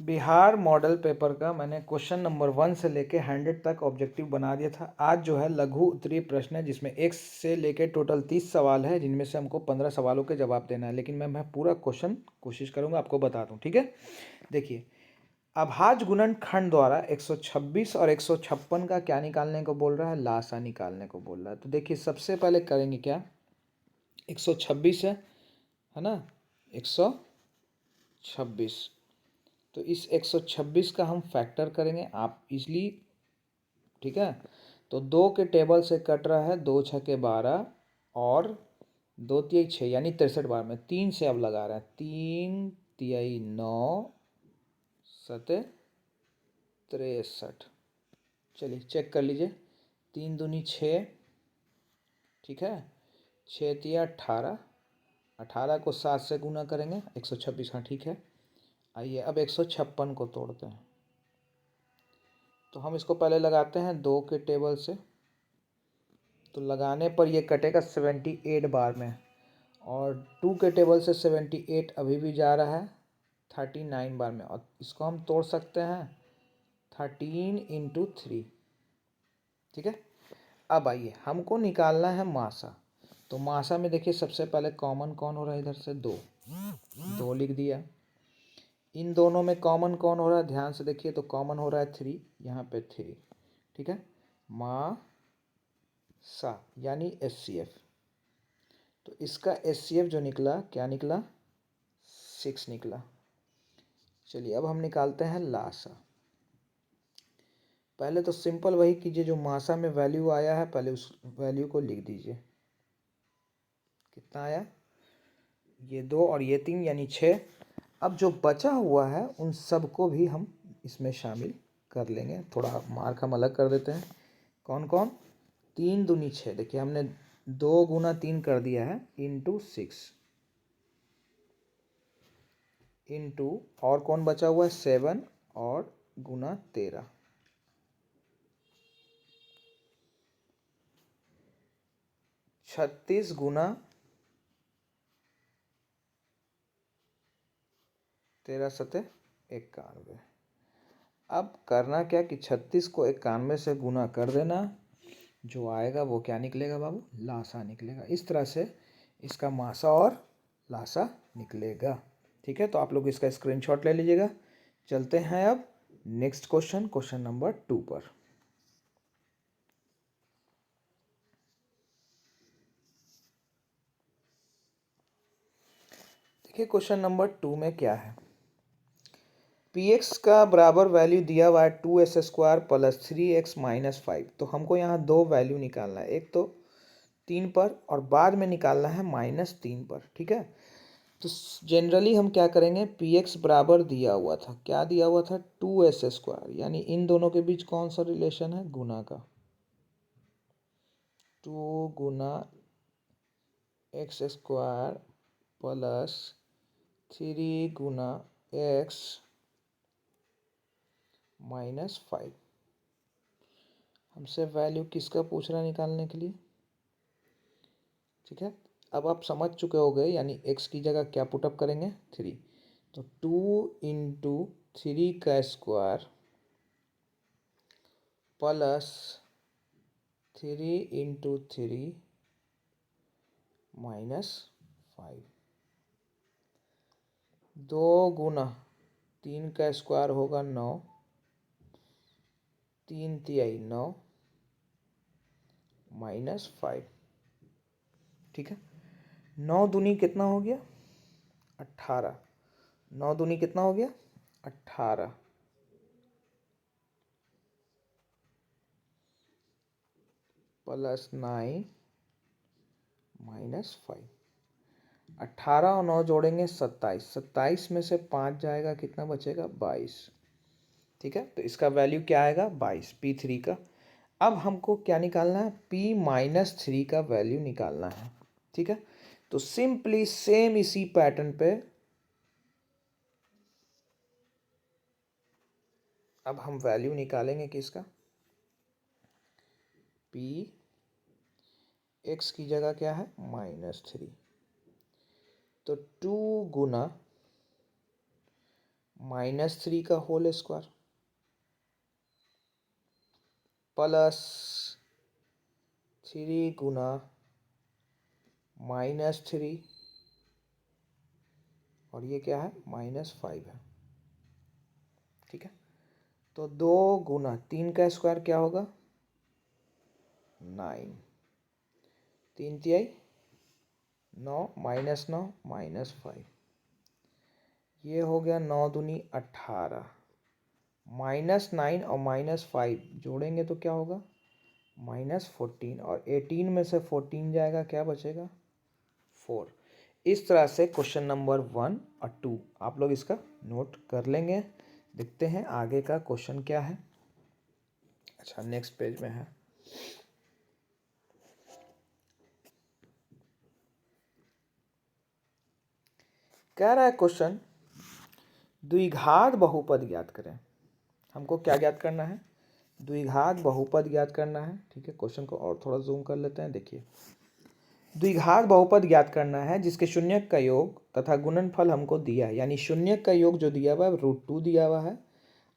Bihar model paper का मैंने question number 1 से लेके 100 तक ऑब्जेक्टिव बना दिया था। आज जो है लघु उत्तरीय प्रश्न है जिसमें 1 से लेके टोटल 30 सवाल है, जिनमें से हमको 15 सवालों के जवाब देना है। लेकिन मैं पूरा क्वेश्चन कोशिश करूंगा आपको बता दूं, ठीक है। देखिए, अभाज्य गुणनखंड द्वारा 126 और 156 का क्या निकालने को बोल रहा है? लासा निकालने को बोल रहा है। तो देखिए, सबसे पहले करेंगे क्या, 126 है ना, 126। तो इस 126 का हम फैक्टर करेंगे आप इजली, ठीक है। तो 2 के टेबल से कट रहा है, 2 छके 12 और 2 तिहाई 6 यानी 63 बार में 3 से अब लगा रहे हैं, 3 तिहाई 9 सते 63। चलिए चेक कर लीजिए, 3 दूनी 6, ठीक है, 6 तिया 18, 18 को 7 से गुना करेंगे, 126, हाँ ठीक है। आइए अब 156 को तोड़ते हैं। तो हम इसको पहले लगाते हैं 2 के टेबल से, तो लगाने पर ये कटेगा 78 बार में, और 2 के टेबल से 78 अभी भी जा रहा है 39 बार में, और इसको हम तोड़ सकते हैं 13 इंटू 3, ठीक है। अब आइए हमको निकालना है मासा। तो मासा में देखिए सबसे पहले कॉमन कौन हो रहा है, इधर से 2, 2 लिख दिया। इन दोनों में कॉमन कौन हो रहा है, ध्यान से देखिए, तो कॉमन हो रहा है 3, यहाँ पे 3, ठीक है। मासा यानी HCF। तो इसका HCF जो निकला, क्या निकला, 6 निकला। चलिए अब हम निकालते हैं लासा। पहले तो सिंपल वही कीजिए, जो मासा में वैल्यू आया है पहले उस वैल्यू को लिख दीजिए। कितना आया, ये 2 और ये 3 यानी 6। अब जो बचा हुआ है उन सबको भी हम इसमें शामिल कर लेंगे। थोड़ा मार्क हम अलग कर देते हैं। कौन कौन, 3 दूनी 6, देखिए हमने 2 गुना 3 कर दिया है, इंटू 6, इंटू और कौन बचा हुआ है 7 और गुना 13, 36 गुना 13 सते 91। अब करना क्या कि 36 को 91 से गुना कर देना, जो आएगा वो क्या निकलेगा बाबू, लासा निकलेगा। इस तरह से इसका मासा और लासा निकलेगा, ठीक है। तो आप लोग इसका स्क्रीनशॉट ले लीजिएगा। चलते हैं अब नेक्स्ट क्वेश्चन, क्वेश्चन नंबर 2 पर। देखिए क्वेश्चन नंबर 2 में क्या है, Px का बराबर वैल्यू दिया हुआ है 2s² प्लस 3x माइनस 5। तो हमको यहाँ दो वैल्यू निकालना है, एक तो 3 पर और बाद में निकालना है -3 पर, ठीक है। तो जनरली हम क्या करेंगे, Px बराबर दिया हुआ था, क्या दिया हुआ था, 2s², यानी इन दोनों के बीच कौन सा रिलेशन है, गुना का। 2 गुना x² प्लस 3 गुना x माइनस 5। हमसे वैल्यू किसका पूछ रहा है निकालने के लिए, ठीक है। अब आप समझ चुके हो गए, यानी x की जगह क्या पुटअप करेंगे, 3। तो 2 इंटू 3 का स्क्वायर प्लस 3 इंटू 3 माइनस 5। 2 गुना 3 का स्क्वायर होगा 9, 3 तिहाई 9 माइनस 5, ठीक है। 9 दूनी कितना हो गया, 18। 9 दूनी कितना हो गया, 18 प्लस 9 माइनस 5। 18 और 9 जोड़ेंगे 27, 27 में से 5 जाएगा, कितना बचेगा, 22, ठीक है। तो इसका वैल्यू क्या आएगा, 22, P3 का। अब हमको क्या निकालना है, P-3 का वैल्यू निकालना है, ठीक है। तो सिंपली सेम इसी पैटर्न पे अब हम वैल्यू निकालेंगे किसका, P x की जगह क्या है, -3। तो 2 गुना -3 का होल स्क्वायर प्लस 3 गुना -3 और ये क्या है -5 है। ठीक है, तो 2 गुना 3 का स्क्वायर क्या होगा 9, 3 तिहाई 9 -9 -5, ये हो गया 9 दूनी 18, -9 और -5 जोड़ेंगे तो क्या होगा -14 और 18 में से 14 जाएगा, क्या बचेगा 4। इस तरह से क्वेश्चन नंबर 1 और 2 आप लोग इसका नोट कर लेंगे। देखते हैं आगे का क्वेश्चन क्या है। अच्छा, नेक्स्ट पेज में है। कह रहा है क्वेश्चन द्विघात बहुपद ज्ञात करें। हमको क्या ज्ञात करना है द्विघात बहुपद ज्ञात करना है। ठीक है, क्वेश्चन को और थोड़ा जूम कर लेते हैं। देखिए, द्विघात बहुपद ज्ञात करना है जिसके शून्यक का योग तथा गुणनफल हमको दिया है, यानी शून्यक का योग जो दिया हुआ है √2 दिया हुआ है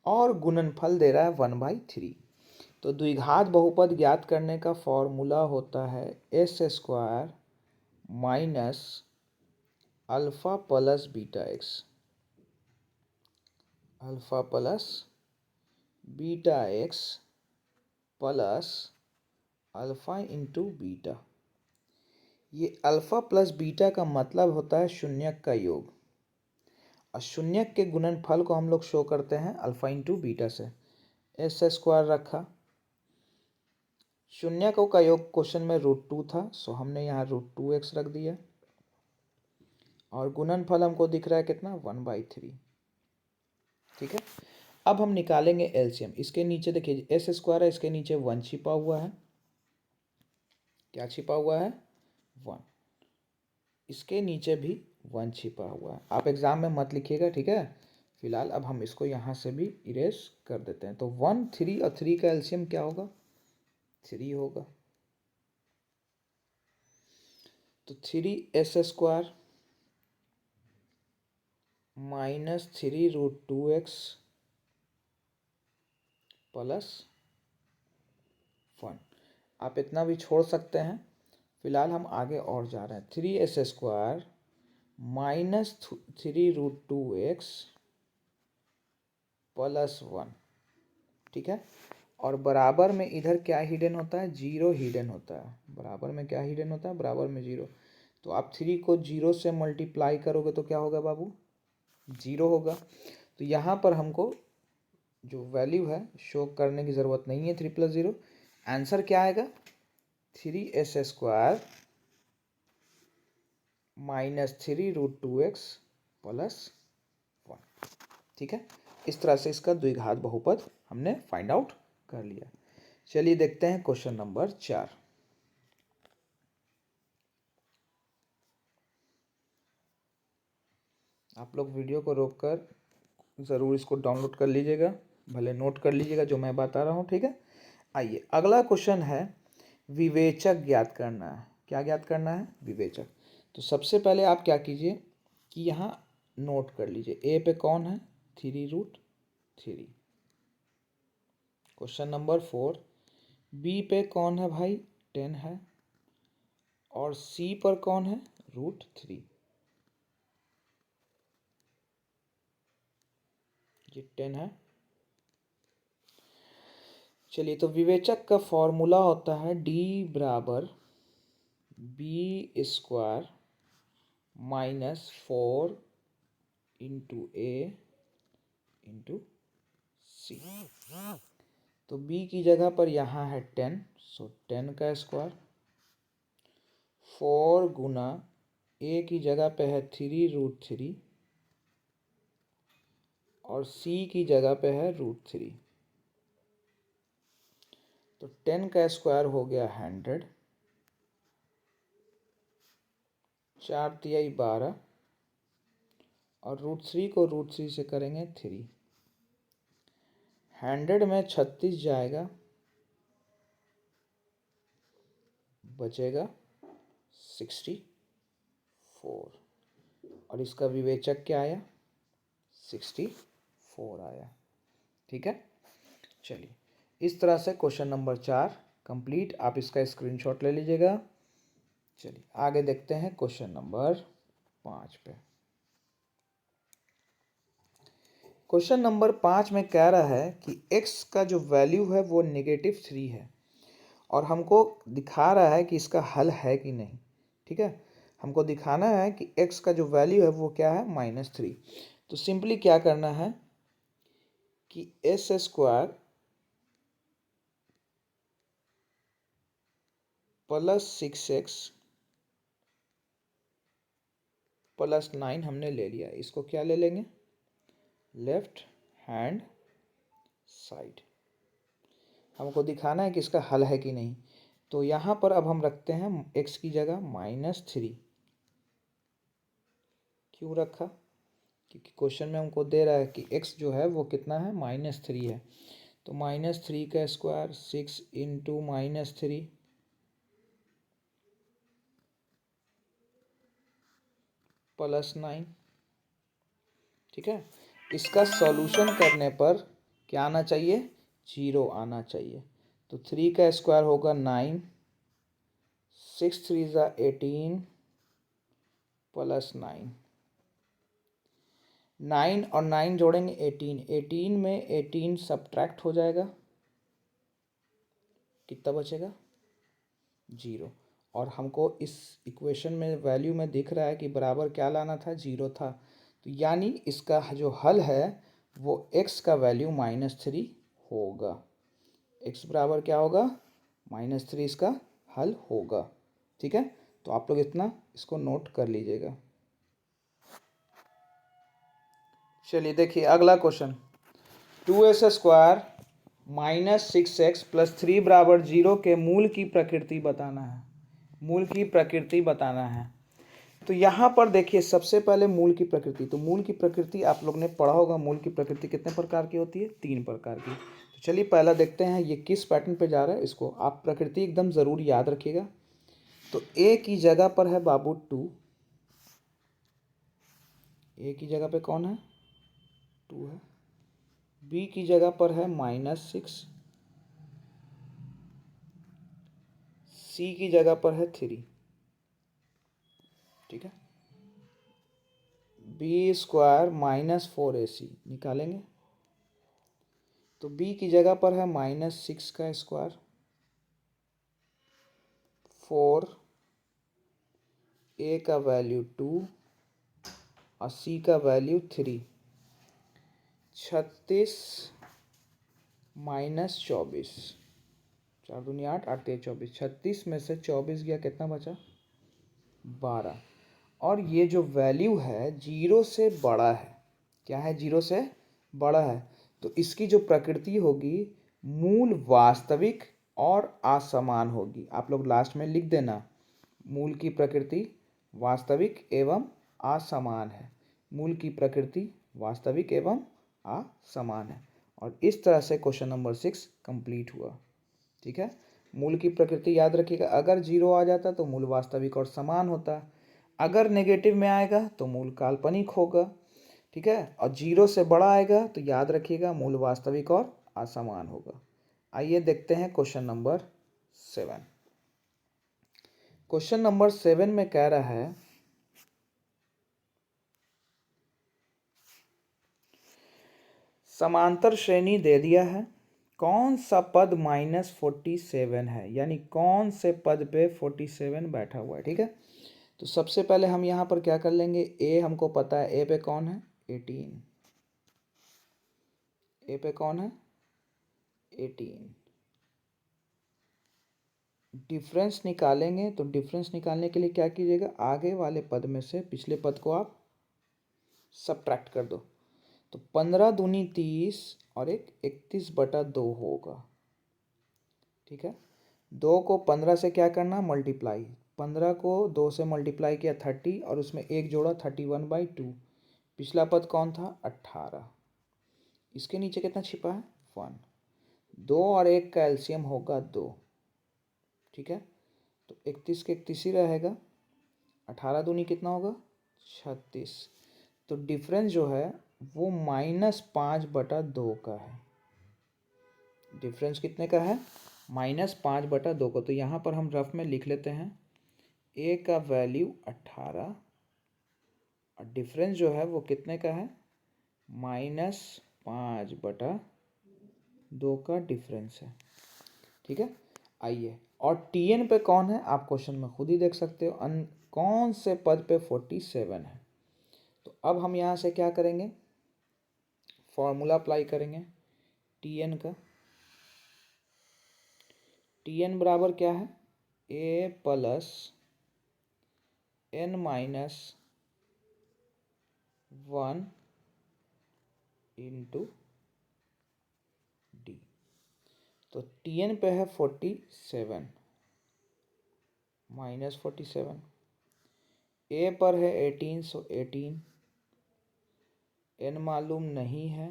और गुणनफल दे रहा है 1/3। तो द्विघात बहुपद ज्ञात करने का फॉर्मूला होता है s² minus alpha plus beta x, alpha plus beta x plus alpha into beta. ये अल्फा प्लस बीटा का मतलब होता है शून्यक का योग, और शून्यक के गुणनफल को हम लोग शो करते हैं अल्फा इंटू बीटा से। s² रखा, शून्यकों का योग क्वेश्चन में √2 था, सो हमने यहाँ √2x रख दिया, और गुणनफल हमको दिख रहा है कितना 1/3। ठीक है, अब हम निकालेंगे एलसीएम। इसके नीचे देखिए s² है, इसके नीचे 1 छिपा हुआ है। क्या छिपा हुआ है 1, इसके नीचे भी 1 छिपा हुआ है। आप एग्जाम में मत लिखिएगा, ठीक है। फिलहाल अब हम इसको यहाँ से भी इरेज कर देते हैं। तो 1 3 और 3 का एलसीएम क्या होगा 3 होगा। तो 3s² माइनस 3√2x प्लस 1, आप इतना भी छोड़ सकते हैं। फिलहाल हम आगे और जा रहे हैं। 3s² minus 3√2x plus 1। ठीक है, और बराबर में इधर क्या हिडन होता है 0 हिडन होता है। बराबर में क्या हिडन होता है बराबर में 0। तो आप 3 को 0 से मल्टीप्लाई करोगे तो क्या होगा बाबू 0 होगा। तो यहाँ पर हमको जो वैल्यू है शो करने की ज़रूरत नहीं है। 3 + 0 आंसर क्या आएगा 3s² माइनस 3√2x प्लस 1। ठीक है, इस तरह से इसका द्विघात बहुपद हमने फाइंड आउट कर लिया। चलिए देखते हैं क्वेश्चन नंबर 4। आप लोग वीडियो को रोककर ज़रूर इसको डाउनलोड कर लीजिएगा, भले नोट कर लीजिएगा जो मैं बता रहा हूँ। ठीक है, आइए अगला क्वेश्चन है विवेचक ज्ञात करना है। क्या ज्ञात करना है विवेचक। तो सबसे पहले आप क्या कीजिए कि यहाँ नोट कर लीजिए ए पे कौन है 3√3। क्वेश्चन नंबर 4 बी पे कौन है भाई 10 है, और सी पर कौन है √3। ये 10 है। चलिए, तो विवेचक का फॉर्मूला होता है D बराबर B² minus 4 into A into C. तो B की जगह पर यहाँ है 10, सो 10 का स्क्वायर, 4 गुना A की जगह पे है 3√3 और C की जगह पे है √3। तो 10 का स्क्वायर हो गया 100, 4 तिहाई 12 और √3 को √3 से करेंगे 3। 100 में 36 जाएगा, बचेगा 64 और इसका विवेचक क्या आया 64। 4 आया। ठीक है, चलिए इस तरह से क्वेश्चन नंबर 4 कंप्लीट। आप इसका स्क्रीनशॉट ले लीजिएगा। चलिए आगे देखते हैं क्वेश्चन नंबर 5 पे। क्वेश्चन नंबर 5 में कह रहा है कि x का जो वैल्यू है वो -3 है और हमको दिखा रहा है कि इसका हल है कि नहीं। ठीक है, हमको दिखाना है कि x का जो वैल्यू है वो क्या है, -3। तो सिंपली क्या करना है कि s² + 6x + 9 हमने ले लिया। इसको क्या ले लेंगे, लेफ्ट हैंड साइड। हमको दिखाना है कि इसका हल है कि नहीं। तो यहाँ पर अब हम रखते हैं x की जगह -3। क्यों रखा, क्योंकि क्वेश्चन में हमको दे रहा है कि x जो है वो कितना है, -3 है। तो -3 का स्क्वायर 6 इंटू -3 + 9। ठीक है, इसका सॉल्यूशन करने पर क्या आना चाहिए, 0 आना चाहिए। तो 3 का स्क्वायर होगा 9, 6 3 18 + 9। 9 और 9 जोड़ेंगे 18, 18 में 18 सब्ट्रैक्ट हो जाएगा, कितना बचेगा, 0। और हमको इस इक्वेशन में वैल्यू में दिख रहा है कि बराबर क्या लाना था, 0 था। तो यानी इसका जो हल है वो x का वैल्यू -3 होगा। x बराबर क्या होगा, -3 इसका हल होगा। ठीक है, तो आप लोग इतना इसको नोट कर लीजिएगा। चलिए देखिए अगला क्वेश्चन, 2s² -6x + 3 = 0 के मूल की प्रकृति बताना है। मूल की प्रकृति बताना है। तो यहाँ पर देखिए सबसे पहले मूल की प्रकृति। तो मूल की प्रकृति आप लोग ने पढ़ा होगा, मूल की प्रकृति कितने प्रकार की होती है, 3 प्रकार की। तो चलिए पहला देखते हैं ये किस पैटर्न पे जा रहा है। इसको आप प्रकृति एकदम ज़रूर याद रखिएगा। तो a की जगह पर है बाबू 2, a की जगह पे कौन है, 2 है। b की जगह पर है -6, c की जगह पर है 3। ठीक है, b² -4ac निकालेंगे। तो b की जगह पर है -6 का स्क्वायर, 4, a का वैल्यू 2 और c का वैल्यू 3। 36 -24, 4 दूनी 8, 8 3 24। 36 में से 24 गया, कितना बचा, 12। और ये जो वैल्यू है 0 से बड़ा है, क्या है, 0 से बड़ा है। तो इसकी जो प्रकृति होगी मूल वास्तविक और असमान होगी। आप लोग लास्ट में लिख देना, मूल की प्रकृति वास्तविक एवं असमान है। मूल की प्रकृति वास्तविक एवं असमान है। और इस तरह से क्वेश्चन नंबर 6 कंप्लीट हुआ। ठीक है, मूल की प्रकृति याद रखिएगा। अगर 0 आ जाता तो मूल वास्तविक और समान होता, अगर नेगेटिव में आएगा तो मूल काल्पनिक होगा। ठीक है, और 0 से बड़ा आएगा तो याद रखिएगा मूल वास्तविक और असमान होगा। आइए देखते हैं क्वेश्चन नंबर 7। क्वेश्चन नंबर 7 में कह रहा है समांतर श्रेणी दे दिया है, कौन सा पद -47 है, यानी कौन से पद पे 47 बैठा हुआ है। ठीक है, तो सबसे पहले हम यहाँ पर क्या कर लेंगे, a हमको पता है, a पे कौन है, 18। a पे कौन है, 18। डिफरेंस निकालेंगे, तो डिफरेंस निकालने के लिए क्या कीजिएगा, आगे वाले पद में से पिछले पद को आप सब्ट्रैक्ट कर दो। तो 15 दूनी 30 और एक 31/2 होगा। ठीक है, 2 को 15 से क्या करना, मल्टीप्लाई। 15 को 2 से मल्टीप्लाई किया 30 और उसमें एक जोड़ा 31/2। पिछला पद कौन था, 18। इसके नीचे कितना छिपा है, 1। 2 और 1 का एलसीएम होगा 2। ठीक है, तो 31 के 31 ही रहेगा। 18 दूनी कितना होगा, 36। तो डिफरेंस जो है वो -5/2 का है। डिफरेंस कितने का है? -5/2 का। तो यहाँ पर हम रफ में लिख लेते हैं ए का वैल्यू 18 और डिफरेंस जो है वो कितने का है? -5/2 का डिफरेंस है। ठीक है, आइए। और टीएन पे कौन है आप क्वेश्चन में खुद ही देख सकते हो, कौन से पद पे 47 है। तो अब हम यहाँ से क्या करेंगे? फॉर्मूला अप्लाई करेंगे टीएन का। टीएन बराबर क्या है? A plus n-1 into D. तो टीएन पे है 47 -47, ए पर है 18, सो 18, एन मालूम नहीं है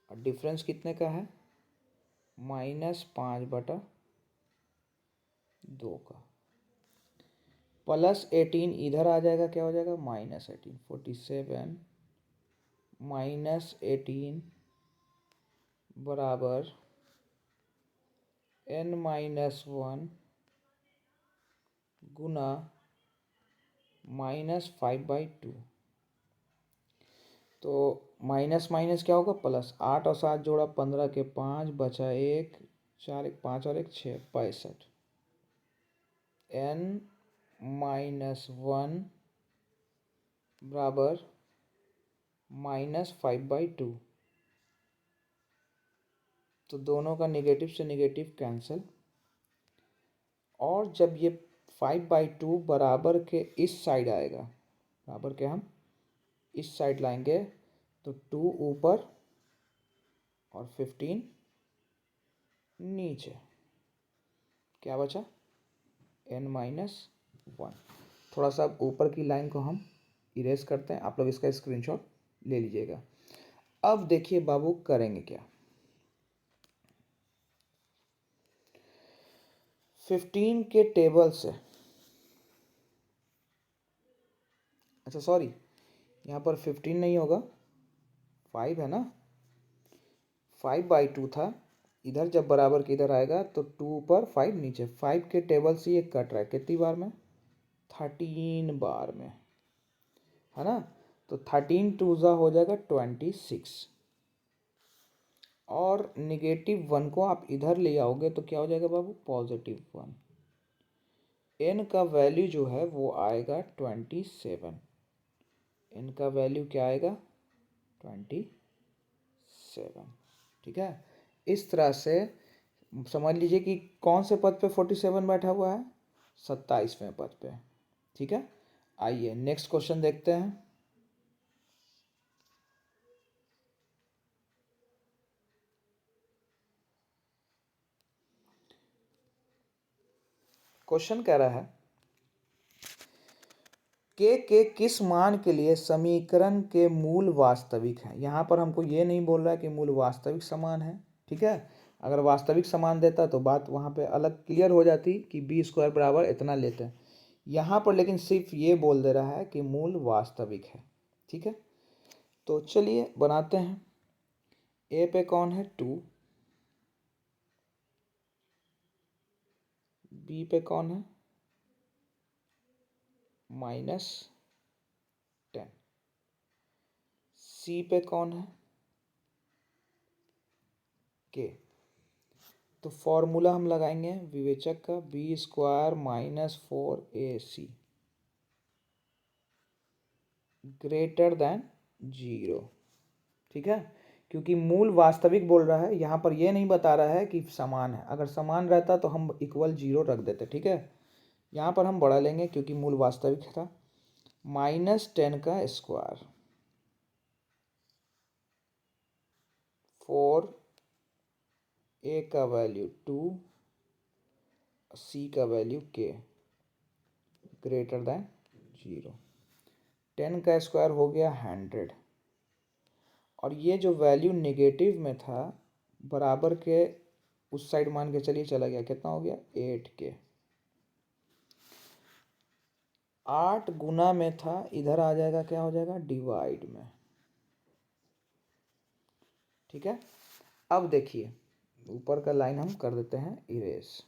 और डिफरेंस कितने का है? -5/2 का। +18 इधर आ जाएगा, क्या हो जाएगा? -18। 47 -18 बराबर n-1 गुना -5/2। तो माइनस माइनस क्या होगा? प्लस। 8 और 7 जोड़ा 15 के 5, बचा 1, 4 1 5 और 1 6, 65। n-1 बराबर -5/2। तो दोनों का नेगेटिव से नेगेटिव कैंसिल। और जब ये 5/2 बराबर के इस साइड आएगा, बराबर के हम इस साइड लाएंगे, तो 2 ऊपर और 15 नीचे, क्या बचा? n-1। थोड़ा सा ऊपर की लाइन को हम इरेज करते हैं, आप लोग इसका स्क्रीनशॉट ले लीजिएगा। अब देखिए बाबू करेंगे क्या। 15 के टेबल से, अच्छा सॉरी, यहाँ पर 15 नहीं होगा, 5 है ना। 5/2 था, इधर जब बराबर के इधर आएगा तो 2 ऊपर 5 नीचे। 5 के टेबल से ये कट रहा है कितनी बार में? 13 बार में, है ना। तो 13 2 हो जाएगा 26। और -1 को आप इधर ले आओगे तो क्या हो जाएगा बाबू? +1। n का वैल्यू जो है वो आएगा 27। n का वैल्यू क्या आएगा? 27। ठीक है, इस तरह से समझ लीजिए कि कौन से पद पे 47 बैठा हुआ है? 27वें पद पे। ठीक है, आइए नेक्स्ट क्वेश्चन देखते हैं। क्वेश्चन कह रहा है के किस मान के लिए समीकरण के मूल वास्तविक हैं। यहाँ पर हमको ये नहीं बोल रहा है कि मूल वास्तविक समान है। ठीक है, अगर वास्तविक समान देता तो बात वहाँ पे अलग क्लियर हो जाती कि b² बराबर इतना लेते हैं। यहाँ पर लेकिन सिर्फ ये बोल दे रहा है कि मूल वास्तविक है। ठीक है, तो चलिए बनाते हैं। ए पे कौन है? 2। बी पे कौन है? -10। सी पे कौन है? के। तो फॉर्मूला हम लगाएंगे विवेचक का, b² -4ac > 0। ठीक है, क्योंकि मूल वास्तविक बोल रहा है, यहाँ पर ये नहीं बता रहा है कि समान है। अगर समान रहता तो हम =0 रख देते। ठीक है, यहाँ पर हम बड़ा लेंगे क्योंकि मूल वास्तविक था। -10 का स्क्वायर 4, ए का वैल्यू 2, सी का वैल्यू k > 0। 10 का स्क्वायर हो गया 100। और ये जो वैल्यू नेगेटिव में था, बराबर के उस साइड मान के चलिए चला गया, कितना हो गया? 8k। 8 गुना में था, इधर आ जाएगा, क्या हो जाएगा, डिवाइड में। ठीक है, अब देखिए ऊपर का लाइन हम कर देते हैं इरेज।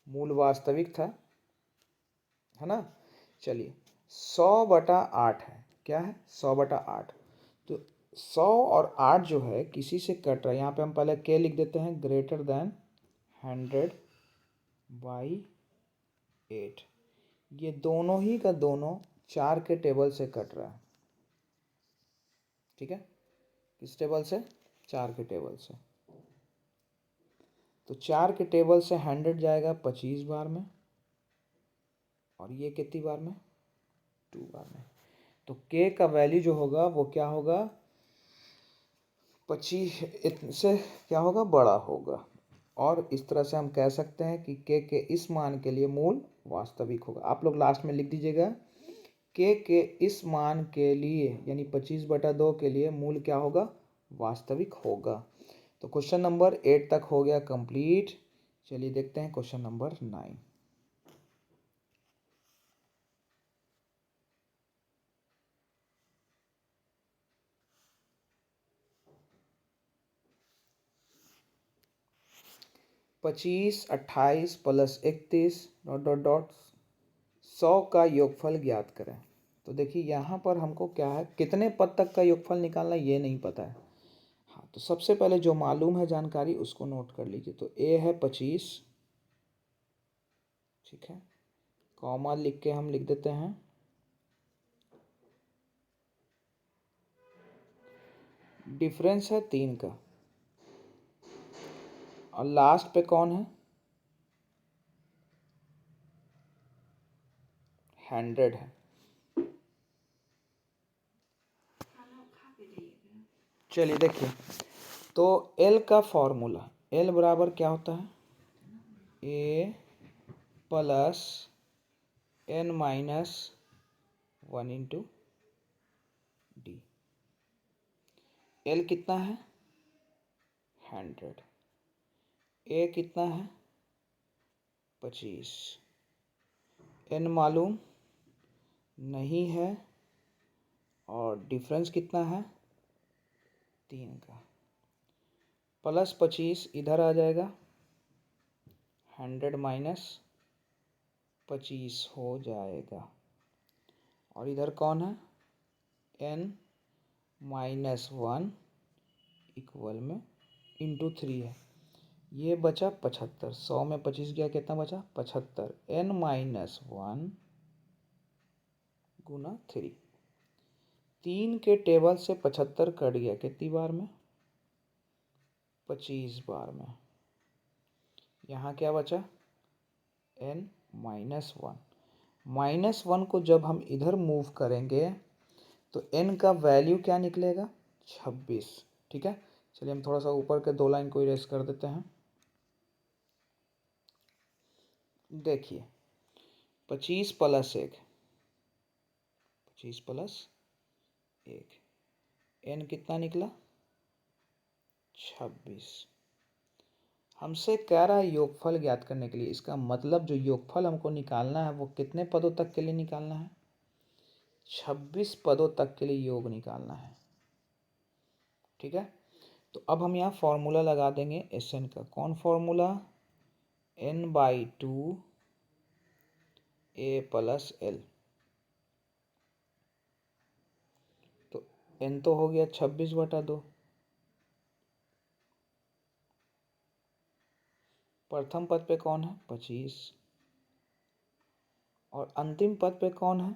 मूल वास्तविक था, है ना। चलिए 100/8 है, क्या है, 100/8। तो 100 और 8 जो है किसी से कट रहा है, यहाँ पे हम पहले के लिख देते हैं, ग्रेटर देन 100/8। ये दोनों ही का दोनों 4 के टेबल से कट रहा है। ठीक है, किस टेबल से, 4 के टेबल से। तो 4 के टेबल से 100 जाएगा 25 बार में, और ये कितनी बार में, 2 बार में। तो के का वैल्यू जो होगा वो क्या होगा, 25 से क्या होगा, बड़ा होगा। और इस तरह से हम कह सकते हैं कि के इस मान के लिए मूल वास्तविक होगा। आप लोग लास्ट में लिख दीजिएगा, के इस मान के लिए यानी 25/2 के लिए मूल क्या होगा, वास्तविक होगा। तो क्वेश्चन नंबर 8 तक हो गया कंप्लीट। चलिए देखते हैं क्वेश्चन नंबर 9। पच्चीस 28 प्लस 31 डॉट डॉट डॉट 100 का योगफल ज्ञात करें। तो देखिए यहाँ पर हमको क्या है, कितने पद तक का योगफल निकालना ये नहीं पता है। हाँ, तो सबसे पहले जो मालूम है जानकारी उसको नोट कर लीजिए। तो ए है 25, ठीक है, कॉमा लिख के हम लिख देते हैं, डिफरेंस है 3 का, और लास्ट पे कौन है, 100 है। चलिए देखिए, तो एल का फॉर्मूला, एल बराबर क्या होता है, A plus n-1 into D. L कितना है, 100, ए कितना है, 25, एन मालूम नहीं है, और डिफरेंस कितना है, 3 का, प्लस 25 इधर आ जाएगा, 100 माइनस 25 हो जाएगा, और इधर कौन है, n-1 इक्वल में इंटू 3 है, ये बचा 75। 100 में 25 गया, कितना बचा, 75, n-1 गुना 3। 3 के टेबल से 75 कट गया, कितनी बार में, 25 बार में। यहाँ क्या बचा, n-1। -1 को जब हम इधर मूव करेंगे तो n का वैल्यू क्या निकलेगा, 26। ठीक है, चलिए हम थोड़ा सा ऊपर के 2 लाइन को इरेज कर देते हैं। देखिए 25 प्लस 1, 25 प्लस 1, n कितना निकला, 26। हमसे कह रहा है योगफल ज्ञात करने के लिए, इसका मतलब जो योगफल हमको निकालना है वो कितने पदों तक के लिए निकालना है, 26 पदों तक के लिए योग निकालना है। ठीक है, तो अब हम यहाँ फॉर्मूला लगा देंगे एस एन का। कौन formula, n/2 a plus L. तो n तो हो गया 26/2, प्रथम पद पे कौन है, 25, और अंतिम पद पे कौन है,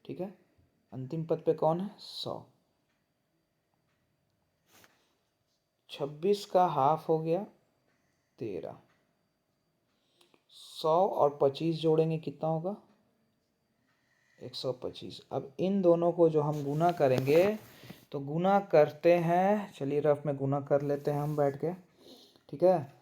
ठीक है, अंतिम पद पे कौन है, 100। 26 का हाफ हो गया 13, 100 और 25 जोड़ेंगे कितना होगा, 125। अब इन दोनों को जो हम गुना करेंगे, तो गुना करते हैं, चलिए रफ में गुना कर लेते हैं हम बैठ के। ठीक है,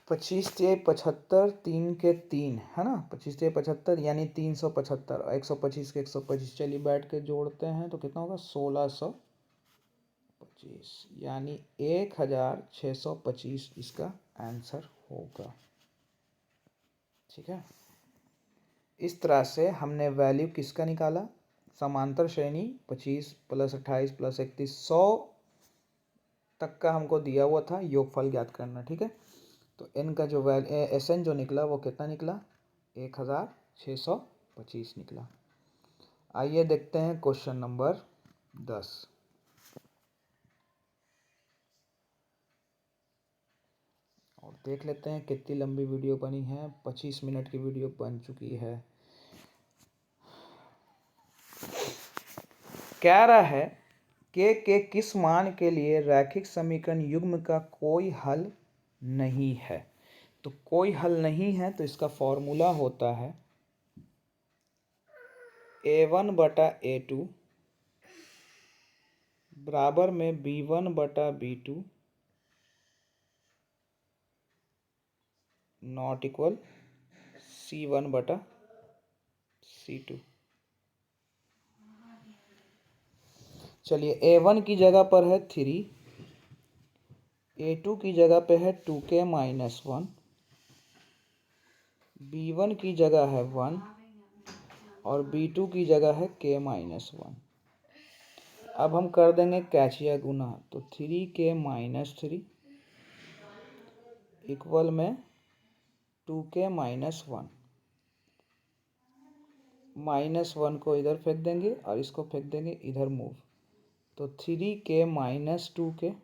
25 से 75, 3 के 3, है ना, 25 से 75 यानी 375, 125 के 125, चलिए बैठ के जोड़ते हैं तो कितना होगा, 1625, यानी 1625 इसका आंसर होगा। ठीक है, इस तरह से हमने वैल्यू किसका निकाला, समांतर श्रेणी 25 + 28 + 31 100 तक का हमको दिया हुआ था, योगफल ज्ञात करना। ठीक है, तो n का जो SN जो निकला वो कितना निकला, 1625 निकला। आइए देखते हैं क्वेश्चन नंबर 10। और देख लेते हैं कितनी लंबी वीडियो बनी है। 25 मिनट की वीडियो बन चुकी है। कह रहा है के किस मान के लिए रैखिक समीकरण युग्म का कोई हल नहीं है। तो कोई हल नहीं है तो इसका फॉर्मूला होता है a1/a2 बराबर में b1/b2 नॉट इक्वल c1/c2। चलिए, a1 की जगह पर है 3, a2 की जगह पे है 2k - 1, b1 की जगह है 1 और b2 की जगह है k - 1। अब हम कर देंगे कैचिया गुना, तो 3k - 3 इक्वल में 2k - 1। -1 को इधर फेंक देंगे और इसको फेंक देंगे इधर मूव, तो 3k - 2k,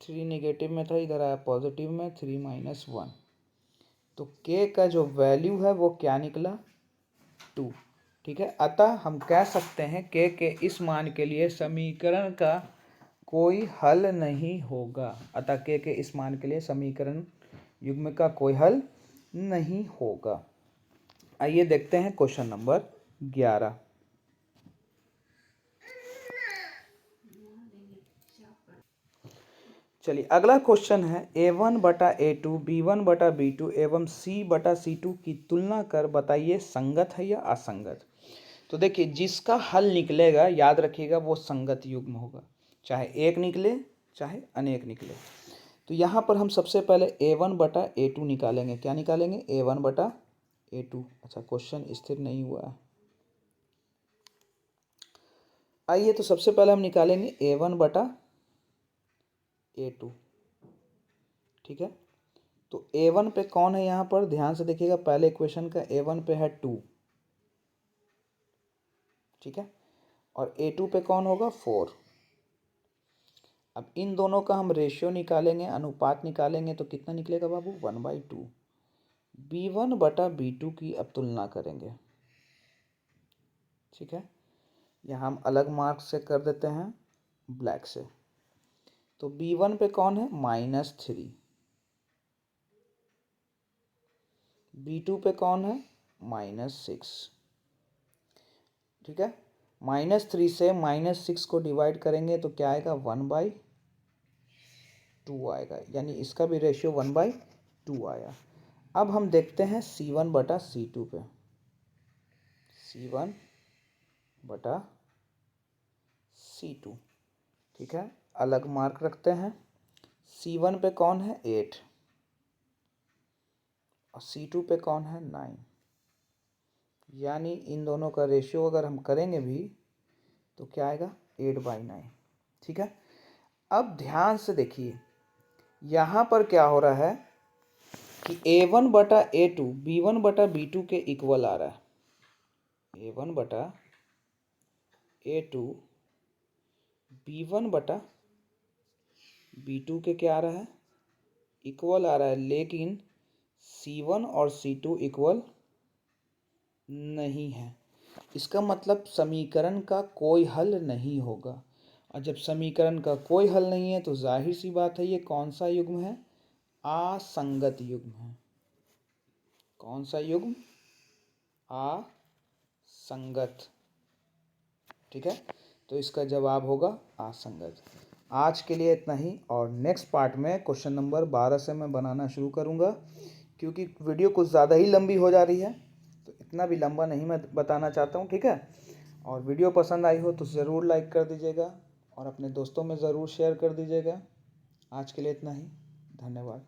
3 नेगेटिव में था, इधर आया पॉजिटिव में, 3 - 1। तो k का जो वैल्यू है वो क्या निकला, 2। ठीक है, अतः हम कह सकते हैं k के इस मान के लिए समीकरण का कोई हल नहीं होगा। अतः k के इस मान के लिए समीकरण युग्म का कोई हल नहीं होगा। आइए देखते हैं क्वेश्चन नंबर 11। चलिए, अगला क्वेश्चन है a1/a2 b1/b2 एवं c/c2 की तुलना कर बताइए संगत है या असंगत। तो देखिए, जिसका हल निकलेगा याद रखिएगा वो संगत युग्म होगा, चाहे एक निकले चाहे अनेक निकले। तो यहाँ पर हम सबसे पहले a1/a2 निकालेंगे। क्या निकालेंगे, a1/a2। अच्छा, क्वेश्चन स्थिर नहीं हुआ है। आइए, तो सबसे पहले हम निकालेंगे a1/a2। ठीक है, तो a1 पे कौन है, यहाँ पर ध्यान से देखिएगा, पहले इक्वेशन का a1 पे है 2। ठीक है, और a2 पे कौन होगा, 4। अब इन दोनों का हम रेशियो निकालेंगे, अनुपात निकालेंगे, तो कितना निकलेगा बाबू, 1/2। b1/b2 की अब तुलना करेंगे। ठीक है, यहाँ हम अलग मार्क से कर देते हैं, ब्लैक से। तो b1 पे कौन है, -3। b2 पे कौन है, -6। ठीक है, -3 से -6 को डिवाइड करेंगे तो क्या आएगा, 1/2 आएगा, यानी इसका भी रेशियो 1/2 आया। अब हम देखते हैं c1/c2 पे, c1/c2। ठीक है, अलग मार्क रखते हैं। c1 पे कौन है, 8 और c2 पे कौन है, 9। यानी इन दोनों का रेशियो अगर हम करेंगे भी तो क्या आएगा, 8/9। ठीक है, अब ध्यान से देखिए, यहाँ पर क्या हो रहा है कि a1/a2 b1/b2 के इक्वल आ रहा है। a1/a2 b1/b2 के क्या आ रहा है, इक्वल आ रहा है, लेकिन c1 और c2 इक्वल नहीं है। इसका मतलब समीकरण का कोई हल नहीं होगा, और जब समीकरण का कोई हल नहीं है तो जाहिर सी बात है ये कौन सा युग्म है, असंगत युग्म है। कौन सा युग्म, असंगत। ठीक है, तो इसका जवाब होगा असंगत। आज के लिए इतना ही, और नेक्स्ट पार्ट में क्वेश्चन नंबर 12 से मैं बनाना शुरू करूँगा, क्योंकि वीडियो कुछ ज़्यादा ही लंबी हो जा रही है, तो इतना भी लंबा नहीं मैं बताना चाहता हूँ। ठीक है, और वीडियो पसंद आई हो तो ज़रूर लाइक कर दीजिएगा और अपने दोस्तों में ज़रूर शेयर कर दीजिएगा। आज के लिए इतना ही, धन्यवाद।